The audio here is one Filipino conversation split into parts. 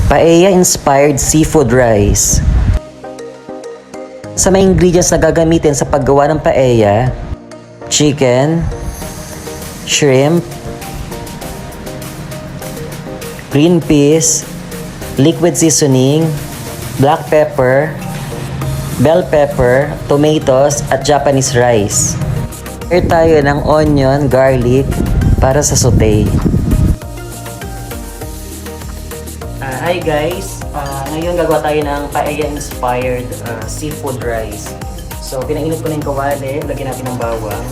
Paella-inspired seafood rice. Sa mga ingredients na gagamitin sa paggawa ng paella: chicken, shrimp, green peas, liquid seasoning, black pepper, bell pepper, tomatoes, at Japanese rice. Prepare tayo ng onion, garlic para sa saute. Hi guys! Ngayon gagawa tayo ng paella-inspired seafood rice. So pinainit ko na yung kawali, lagyan natin ng bawang.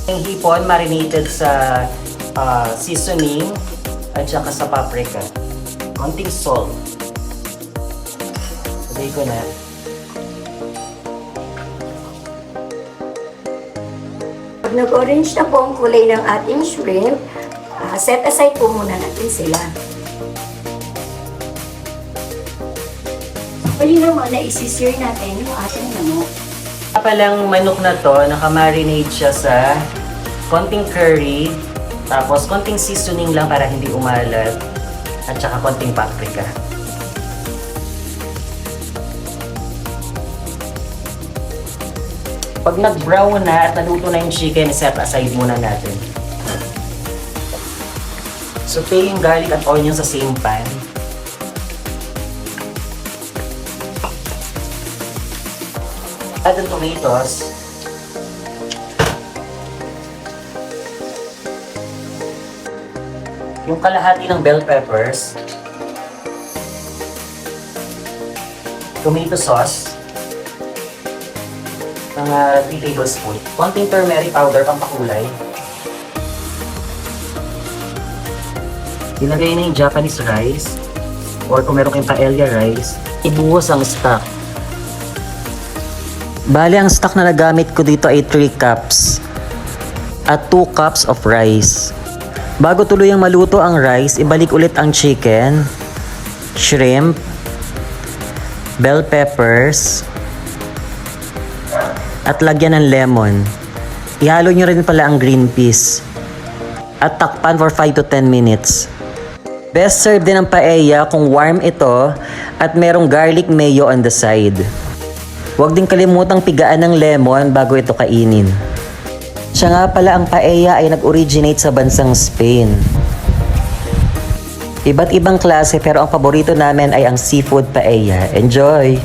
Yung hipon marinated sa seasoning at saka sa paprika. Konting salt. Lagay ko na. Pag nag-orange na po ang kulay ng ating shrimp, set aside po muna natin sila. Pwede naman na isi-sear natin yung ating manok. Palang manok na to, nakamarinate siya sa konting curry, tapos konting seasoning lang para hindi umalat, at saka konting paprika. Pag nag-brown na at naluto na yung chicken, set aside muna natin. Saute yung garlic at onion sa same pan. Add the tomatoes. Yung kalahati ng bell peppers. Tomato sauce. Mga 3 tablespoons. Konting turmeric powder pampakulay. Ilagay na yung Japanese rice. Or kung meron kayong paella rice, ibuhos ang stock. Bali, ang stock na nagamit ko dito ay 3 cups at 2 cups of rice. Bago tuluyang maluto ang rice, ibalik ulit ang chicken, shrimp, bell peppers, at lagyan ng lemon. Ihalo nyo rin pala ang green peas. At takpan for 5 to 10 minutes. Best serve din ang paella kung warm ito at merong garlic mayo on the side. Huwag din kalimutang pigaan ng lemon bago ito kainin. Siya nga pala, ang paella ay nag-originate sa bansang Spain. Iba't ibang klase pero ang paborito namin ay ang seafood paella. Enjoy!